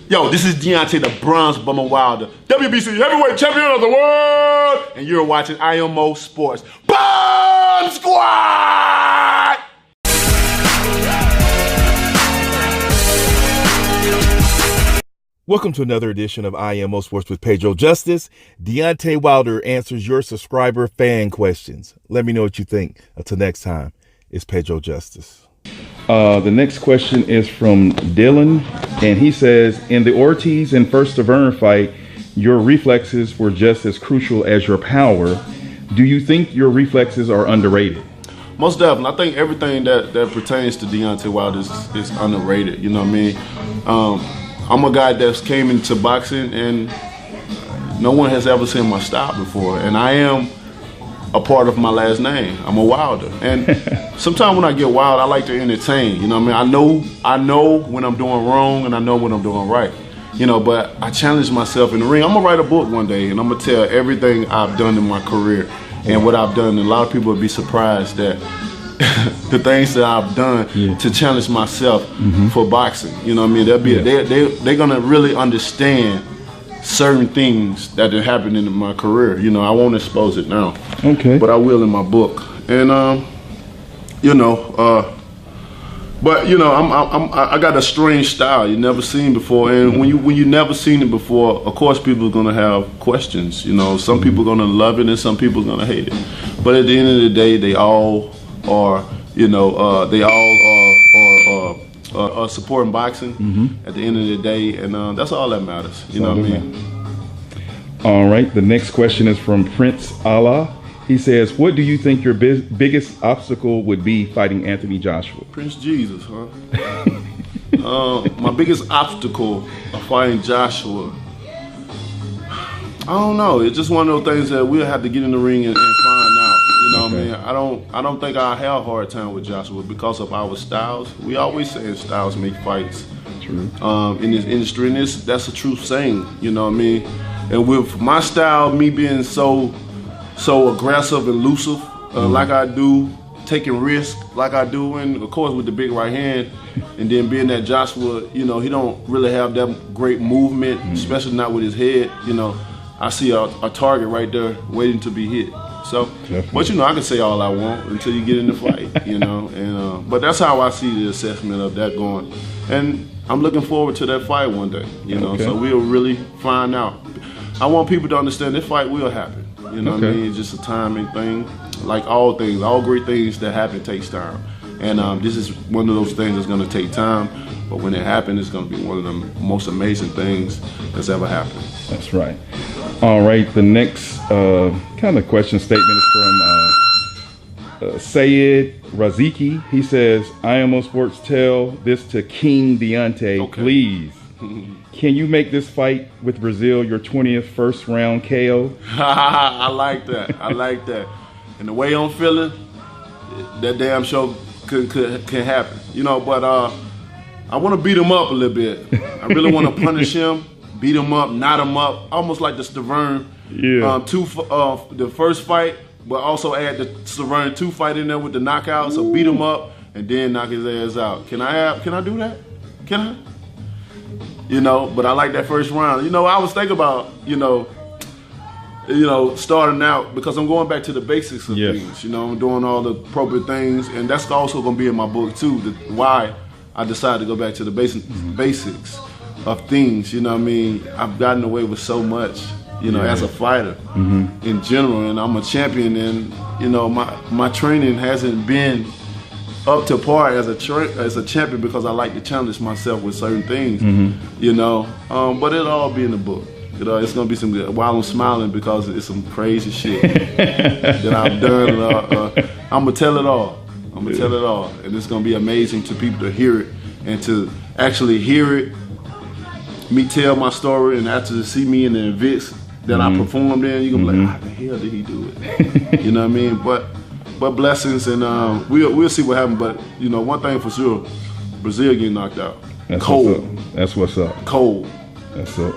Yo, this is Deontay, the Bronze Bummer Wilder, WBC Heavyweight Champion of the World, and you're watching IMO Sports Bomb Squad! Welcome to another edition of IMO Sports with Pedro Justice. Deontay Wilder answers your subscriber fan questions. Let me know what you think. Until next time, it's Pedro Justice. The next question is from Dylan, and he says, in the Ortiz and First Tavern fight, your reflexes were just as crucial as your power. Do you think your reflexes are underrated? Most definitely. I think everything that pertains to Deontay Wilder is underrated. You know what I mean? I'm a guy that's came into boxing and no one has ever seen my style before, and I am a part of my last name. I'm a Wilder, and sometimes when I get wild, I like to entertain. You know what I mean? I know when I'm doing wrong, and I know when I'm doing right. You know, but I challenge myself in the ring. I'm gonna write a book one day, and I'm gonna tell everything I've done in my career and what I've done. And a lot of people would be surprised that the things that I've done to challenge myself for boxing. You know what I mean? They're gonna really understand certain things that have happened in my career. You know, I won't expose it now. Okay. But I will in my book. And but you know, I got a strange style you never seen before. And when you never seen it before, of course people are gonna have questions. You know, some people are gonna love it and some people are gonna hate it. But at the end of the day, they all are, you know, they all are supporting boxing at the end of the day, and that's all that matters. You know what I mean? All right, the next question is from Prince Allah. He says, what do you think your biggest obstacle would be fighting Anthony Joshua? Prince Jesus, huh? My biggest obstacle of fighting Joshua, I don't know. It's just one of those things that we'll have to get in the ring and find out. You know what I mean? I don't think I'll have a hard time with Joshua because of our styles. We always say styles make fights. True. In this industry, and that's a true saying. You know what I mean? And with my style, me being so aggressive and elusive like I do, taking risks like I do, and of course with the big right hand, and then being that Joshua, you know, he don't really have that great movement, especially not with his head. You know, I see a target right there waiting to be hit. So, but you know, I can say all I want until you get in the fight, you know. And but that's how I see the assessment of that going. And I'm looking forward to that fight one day, you know. So we'll really find out. I want people to understand this fight will happen. You know what I mean? It's just a timing thing. Like all things, all great things that happen takes time. And this is one of those things that's going to take time. But when it happens, it's going to be one of the most amazing things that's ever happened. That's right. All right, the next kind of question statement is from Sayid Raziqi. He says, IMO Sports, tell this to King Deontay, please. Can you make this fight with Brazil your 20th first round KO? I like that. I like that. And the way I'm feeling, that damn show can happen. You know, but I want to beat him up a little bit. I really want to punish him, beat him up, knot him up, almost like the Stavern the first fight, but also add the Stavern 2 fight in there with the knockout. So beat him up and then knock his ass out. Can I do that? Can I? You know, but I like that first round. You know, I was thinking about, you know, starting out because I'm going back to the basics of things. You know, I'm doing all the appropriate things, and that's also going to be in my book too. Why I decided to go back to the basics of things. You know what I mean? I've gotten away with so much, you know, as a fighter in general, and I'm a champion, and you know, my training hasn't been up to par as a champion because I like to challenge myself with certain things, you know. But it'll all be in the book. You know, it's gonna be some good. While I'm smiling because it's some crazy shit that I've done. I'm gonna tell it all. I'm gonna tell it all, and it's gonna be amazing to people to hear it and to actually hear it. Me tell my story, and after to see me in the events that I performed in, you're gonna be like, how the hell did he do it? You know what I mean? But blessings, and we'll see what happens. But you know, one thing for sure, Brazil getting knocked out. That's cold. What's up. That's what's up. Cold. That's up.